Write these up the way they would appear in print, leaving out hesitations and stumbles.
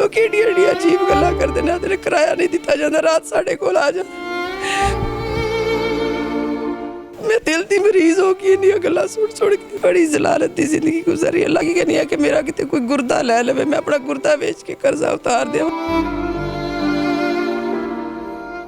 ਲੋਕੀ ਏਡੀਆਂ ਅਜੀਬ ਗੱਲਾਂ ਕਰਦੇ ਨੇ, ਤੇਰੇ ਕਿਰਾਇਆ ਨਹੀਂ ਦਿੱਤਾ ਜਾਂਦਾ, ਰਾਤ ਸਾਡੇ ਕੋਲ ਆ ਜਾ। मैं दिल की मरीज हो गई इन गल्लां सुन के। बड़ी जलालत की जिंदगी गुजारी। अल्लाह की कहनी है कि मेरा कितने कोई गुर्दा लै लवे, मैं अपना गुर्दा बेच के कर्जा उतार दिया।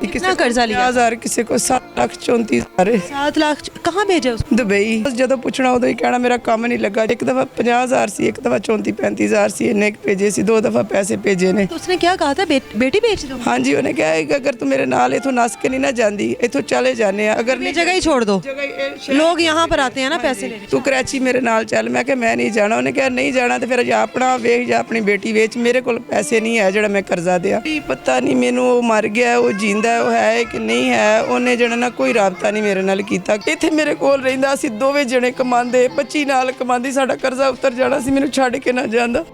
कितना कर्जा लिया? 50,000 किसी को 7,34,000। 7 लाख कहाँ भेजा उसको? दुबई। जो पूछना उदो ही कहना मेरा काम नहीं लगा। एक दफ़ा 50,000 सी, एक दफ़ा 34-35,000 सी, इन्ने भेजे सी, 2 दफ़ा पैसे भेजे ने। तो उसने क्या कहा था, बेटी बेच दो? हाँ जी, उन्हें कहा कि अगर तू मेरे नाल इथों नस के नहीं ना जाती, इथों चले जाने, अगर अपनी जगह ही छोड़ दो। लोग यहाँ पर आते हैं ना पैसे लेने। तू कराची मेरे नाल चल। मैं कहा मैं नहीं जाना। उन्हें कहा नहीं जाना तो फिर या अपना वेख या अपनी बेटी वेच, मेरे को पैसे नहीं है जो मैं कर्जा दिया। पता नहीं मैनू मर गया, वो जींदा वो है कि नहीं है। उन्हें जने ना कोई राबता नहीं मेरे नाल कीता। इत्थे मेरे कोल रहिंदा सी, दोवें जने कमांदे, बच्ची नाल कमांदी, साडा कर्जा उतर जाना सी, मैनू छड्ड के ना जांदा।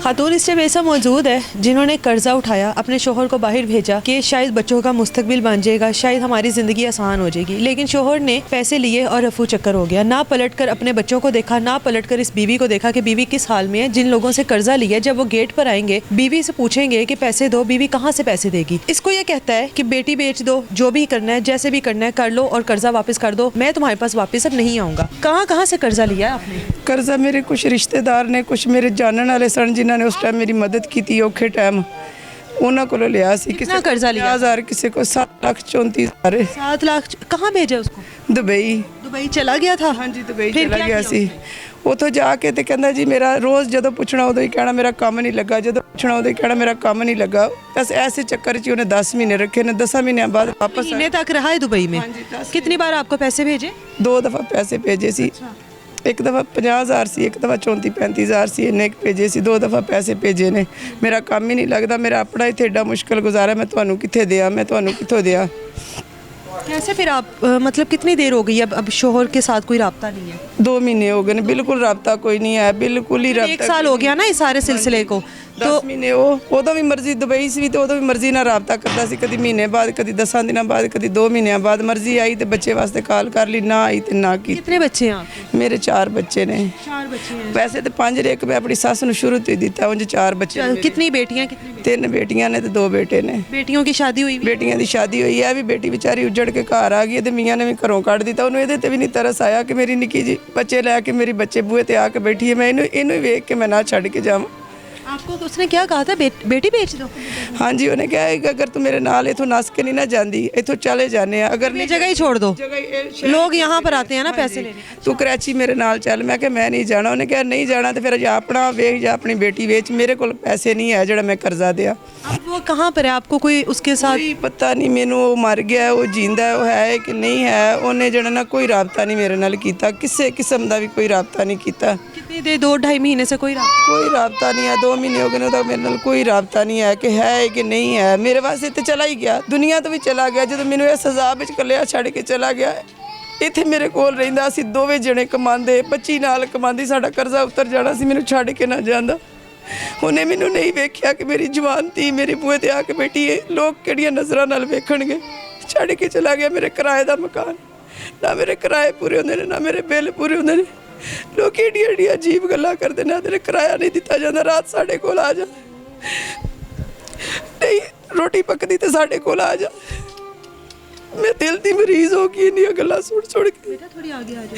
खातून इस टाइम ऐसा मौजूद है जिन्होंने कर्जा उठाया, अपने शोहर को बाहर भेजा कि शायद बच्चों का मुस्तकबिल बन जाएगा, शायद हमारी ज़िंदगी आसान हो जाएगी। लेकिन शोहर ने पैसे लिए और रफू चक्कर हो गया। ना पलट कर अपने बच्चों को देखा, ना पलट कर इस बीवी को देखा कि बीवी किस हाल में है। जिन लोगों से कर्जा लिया, जब वो गेट पर आएंगे बीवी से पूछेंगे कि पैसे दो, बीवी कहाँ से पैसे देगी। इसको ये कहता है कि बेटी बेच दो, जो भी करना है, जैसे भी करना है कर लो और कर्जा वापस कर दो, मैं तुम्हारे पास वापस अब नहीं आऊँगा। कहाँ से कर्जा लिया आपने? कर्जा मेरे कुछ रिश्तेदार ने, कुछ मेरे जानने वाले सन जिन्होंने उस टाइम मेरी मदद की थी औखे टाइम, उन्होंने को लिया सी। कितना कर्जा लिया? 50,000 किसी को 7,34,000। 7 लाख कहाँ भेजा उसको? दुबई चला गया था। हाँ जी, दुबई चला गया सी। उतो जाके तो कहता जी मेरा रोज़ जो पूछना उदो ही कहना मेरा काम नहीं लगा, जो पूछना उदो ही कहना मेरा काम नहीं लगा। बस ऐसे चक्कर च उन्हें 10 महीने रखे ने। 10 महीने बाद वापस महीने तक रहा है दुबई में। कितनी बार आपको पैसे भेजे? 2 दफ़ा पैसे भेजे सी। एक दफ़ा 50,000 सी, एक दफ़ा 34-35,000 सी, इन्ने भेजे सी, 2 दफ़ा पैसे भेजे ने। मेरा काम ही नहीं लगता, मेरा अपना इत्थे एडा मुश्किल गुजारा, मैं तुहानू कित्थे दियां, मैं तुहानू कित्थों दियां। कैसे फिर आप मतलब कितनी देर हो गई अब शोहर के साथ कोई राब्ता नहीं है? 2 महीने हो गए, बिल्कुल राब्ता कोई नहीं है, बिल्कुल ही राब्ता। 1 साल हो गया ना इस सारे सिलसिले को। 10 महीने उदों भी मर्जी दुबई से भी, तो उदों भी मर्जी ना राब्ता करता सी, कभी महीने बाद, कभी 10 दिनों बाद, कभी 2 महीने बाद। मर्जी आई तो बच्चे वास्ते कॉल कर ली, ना आई तो ना की। कितने बच्चे हैं आपके? मेरे 4 बच्चे ने। 4 बच्चे हैं। वैसे तो 5 ने, एक मैं अपनी सस नूं शुरू तो ही दिता, उंज 4 बच्चे। कितनी बेटियां? 3 बेटियां ने तो 2 बेटे ने। बेटियों की शादी हुई? बेटियां की शादी हुई है, भी बेटी बेचारी उजड़ के घर आ गई, मियाँ ने भी घरों कढ़ दिता। उन्होंने ये भी नहीं तरस आया कि मेरी निक्की जी बच्चे लैके मेरी बच्चे बूहे ते आके बैठी है, मैं इनू वेख के मैं ना छड़ के जावां। आपको तो उसने क्या कहा था, बेटी बेच दो? हाँ जी, उन्हें कहा कि अगर तू मेरे नाल इथों नस के नहीं ना जाती, इथों चले जाने, अगर अपनी जगह ही छोड़ दो। लोग यहाँ पर आते हैं ना पैसे लेने। तू कराची मेरे नाल चल। मैं कहा मैं नहीं जाना। उन्हें कहा नहीं जाना तो फिर या अपना वेख या अपनी बेटी वेच, मेरे को पैसे नहीं है जो मैं कर्जा दिया। अब वो कहाँ पर है? आपको कोई उसके साथ? कोई पता नहीं, मैनू वो मर गया, वो जींदा वो है कि नहीं है। उन्हें जने ना कोई राबता नहीं मेरे नाल कीता, किसी किस्म का भी कोई राबता नहीं कीता। कितनी देर? 2-2.5 महीने से कोई राबता नहीं है। 2 महीने हो गए तो मेरे नाल कोई राबता नहीं है कि है कि नहीं है। मेरे वास्ते तो चला ही गया, दुनिया तो भी चला गया। जो मैनू इस सजा विच कलिया छड़ के चला गया, इत्थे मेरे कोल रहिंदा सी, दोवें जने कमांदे, बच्ची नाल कमांदी, साडा कर्जा उतर जाना सी, मैनू छड़ के ना जांदा। उन्हें मैनू नहीं वेख्या कि मेरी जवान थी मेरे बूहे ते आके बैठी है, लोग किहड़ियां नज़रां नाल वेखणगे। छड़ के चला गया मेरे किराए दा मकान। ना मेरे किराए पूरे होंदे ने, ना मेरे बिल पूरे होंदे ने। लोग ਏਡੀਆਂ अजीब गल्लां करदे ने, तेरे किराया नहीं दिता जाता, रात साढ़े कोल आ जा, नहीं रोटी पकदी तो साढ़े कोल आ जा। मैं दिल की मरीज हो गई इन गल्लां सुन के। थोड़ी आगे आ जाओ।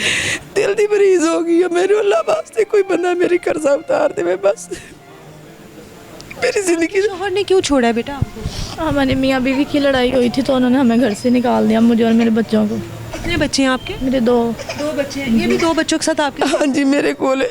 दिल की मरीज हो गई है। मेरे अल्लाह वास्ते कोई बंदा मेरी कर्जा उतार दे, बस मेरी जिंदगी। शोहर ने क्यों छोड़ा है बेटा आपको? हमारी मियाँ बीवी की लड़ाई हुई थी तो उन्होंने हमें घर से निकाल दिया, मुझे और मेरे बच्चों को। कितने बच्चे हैं आपके? मेरे 2 बच्चे हैं। ये भी 2 बच्चों के साथ आपके? हाँ जी, मेरे कोल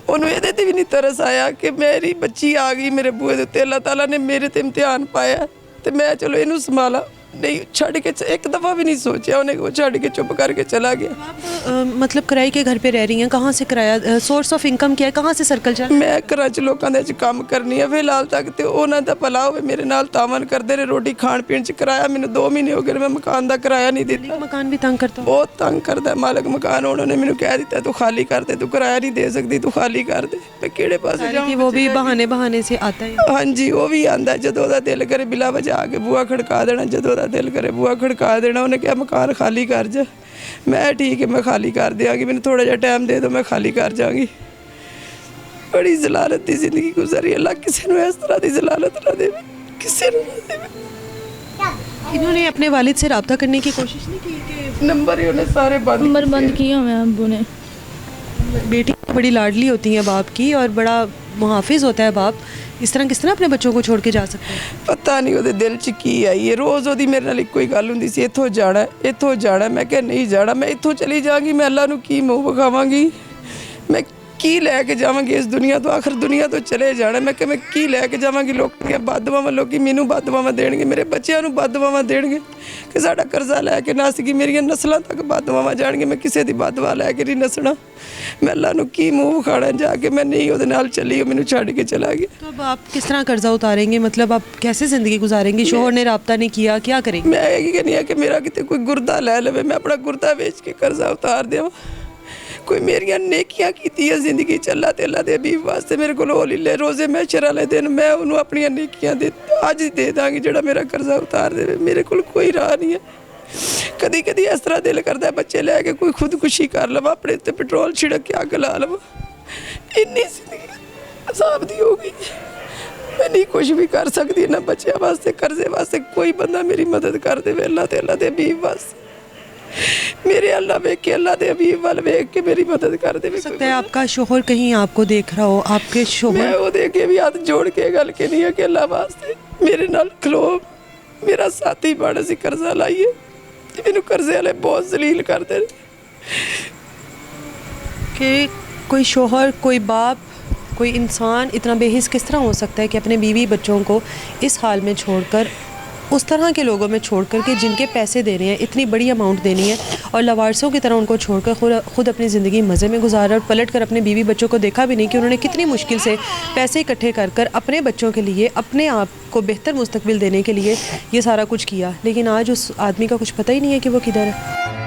उन्होंने ये भी नहीं तरस आया कि मेरी बच्ची आ गई मेरे बूहे उत्ते, अल्लाह ताला ने मेरे ते इम्तिहान पाया तो मैं चलो इनू संभाला। नहीं छड़ के एक दफ़ा भी नहीं सोचा, उन्हें वो छड़ के चुप करके चला गया। आप मतलब किराए के घर पे रह रही हैं, कहाँ से किराया, सोर्स ऑफ इनकम क्या है, कहाँ से सर्कल चल? मैं घर च लोगों के काम करनी है फिलहाल तक, तो उन्होंने भला हो मेरे नाल तावन करते रहे, रोटी खाण पीण च किराया मैंने 2 महीने हो गए, मैं मकान का किराया नहीं दिता। मकान भी तंग करता? बहुत तंग करता है मालिक मकान। उन्होंने मैंने कह दिता तू खाली कर दे, तू किराया नहीं दे सकती, तू खाली कर दे। मैं किहड़े पासे जाऊं? वो भी बहाने से आता है। हाँ जी, वो भी आंदा, जदों दा दिल करे बिला वजह आके बुआ खड़का देना, जदों दा दिल करे बुआ खड़का देना। उन्हें क्या मकान खाली कर जा। मैं ठीक है, मैं खाली कर देंगी, मैंने थोड़ा जिहा टाइम दे दो, मैं खाली कर जाऊँगी। बड़ी जलालत की जिंदगी गुजारी। अल्लाह किसी ने इस तरह की जलालत ना दे, किसी ने ना दे। इन्होंने अपने वालिद से रब्ता करने की कोशिश नहीं की कि नंबर ही उन्हें सारे बंद नंबर बंद किया हुआ है अब्बू ने। बेटी बड़ी लाडली होती है बाप की और बड़ा मुहाफिज होता है बाप, इस तरह किस तरह अपने बच्चों को छोड़ के जा सकते हैं? पता नहीं ਉਹਦੇ ਦਿਲ 'ਚ ਕੀ ਆਈ ਹੈ। ਰੋਜ਼ ਉਹਦੀ ਮੇਰੇ ਨਾਲ ਇੱਕੋ ਹੀ ਗੱਲ ਹੁੰਦੀ ਸੀ, ਇੱਥੋਂ ਜਾਣਾ ਇੱਥੋਂ ਜਾਣਾ। ਮੈਂ ਕਿਹਾ ਨਹੀਂ ਜਾਣਾ, ਮੈਂ ਇੱਥੋਂ ਚਲੀ ਜਾਵਾਂਗੀ, ਮੈਂ ਅੱਲਾ ਨੂੰ ਕੀ ਮੂੰਹ ਵਿਖਾਵਾਂਗੀ, ਮੈਂ ਕੀ ਲੈ ਕੇ ਜਾਵਾਂਗੀ ਇਸ ਦੁਨੀਆ ਤੋਂ, ਆਖਰ ਦੁਨੀਆ ਤੋਂ ਚਲੇ ਜਾਣਾ। ਮੈਂ ਕਿਹਾ ਮੈਂ ਕੀ ਲੈ ਕੇ ਜਾਵਾਂਗੀ, ਲੋਕਾਂ ਦੀਆਂ ਬਦਦੁਆਵਾਂ, ਲੋਕੀ ਮੈਨੂੰ ਬਦਦੁਆਵਾਂ ਦੇਣਗੇ, ਮੇਰੇ ਬੱਚਿਆਂ ਨੂੰ ਬਦਦੁਆਵਾਂ ਦੇਣਗੇ ਕਿ ਸਾਡਾ ਕਰਜ਼ਾ ਲੈ ਕੇ ਨੱਸ ਗਈ, ਮੇਰੀਆਂ ਨਸਲਾਂ ਤੱਕ ਬਦਦੁਆਵਾਂ ਜਾਣਗੇ। ਮੈਂ ਕਿਸੇ ਦੀ ਬਦਦੁਆ ਲੈ ਕੇ ਨਹੀਂ ਨੱਸਣਾ, मैं अल्लाह ਨੂੰ ਕੀ ਮੂੰਹ ਵਿਖਾਣਾ ਜਾ ਕੇ। मैं नहीं ਉਹਦੇ ਨਾਲ ਚੱਲੀ, ਉਹ ਮੈਨੂੰ ਛੱਡ ਕੇ चला गया। तो अब आप किस तरह कर्जा उतारेंगे, मतलब आप कैसे ज़िंदगी गुजारेंगे? शोहर ने रब्ता नहीं किया, क्या करेंगे? मैं ये कहनी है कि मेरा कितने कोई गुर्दा ले लवे, मैं अपना गुर्दा बेच के कर्जा उतार देवां। कोई मेरिया नेकियां कीतियां जिंदगी च अल्लाह ते अल्लाह दे हबीब वास्ते मेरे को ले ले रोज़े मैशर वाले दिन मैं उन्होंने अपनी नेकियां दे अज दे दांगी जेड़ा मेरा कर्जा उतार दे। मेरे को कोई राह नहीं है। कदी कदी इस तरह दिल करता है बच्चे लैके कोई खुदकुशी कर लवा, अपने उत्ते पेट्रोल छिड़क के अग ला लवा। इन्नी जिंदगी अजाब दी हो गई, मैं नहीं कुछ भी कर सकती ना बच्चों वास्ते, कर्जे वास्ते। कोई बंदा मेरी मदद कर दे अल्लाह ते अल्लाह दे हबीब वास्ते, मेरे अल्लाह वेख के अल्लाह दे हबीब वाल वेख के मेरी मदद कर दे। हो सकता है आपका शोहर कहीं आपको देख रहा हो, आपके मैं शोहर वो देख के भी हाथ जोड़ के गल के नहीं है कि अल्लाह वास्ते मेरे नाल खलो, मेरा साथी बन, असीं कर्जा लाइए। मैनू कर्जे वाले बहुत जलील करते हैं कि कोई शोहर, कोई बाप, कोई इंसान इतना बेहिस किस तरह हो सकता है कि अपने बीवी बच्चों को इस हाल में छोड़कर, उस तरह के लोगों में छोड़कर कि जिनके पैसे दे रहे हैं, इतनी बड़ी अमाउंट देनी है और लवारसों की तरह उनको छोड़कर खुद अपनी ज़िंदगी मज़े में गुजारा और पलट कर अपने बीवी बच्चों को देखा भी नहीं कि उन्होंने कितनी मुश्किल से पैसे इकट्ठे कर कर अपने बच्चों के लिए, अपने आप को बेहतर मुस्तकबिल देने के लिए ये सारा कुछ किया। लेकिन आज उस आदमी का कुछ पता ही नहीं है कि वो किधर है।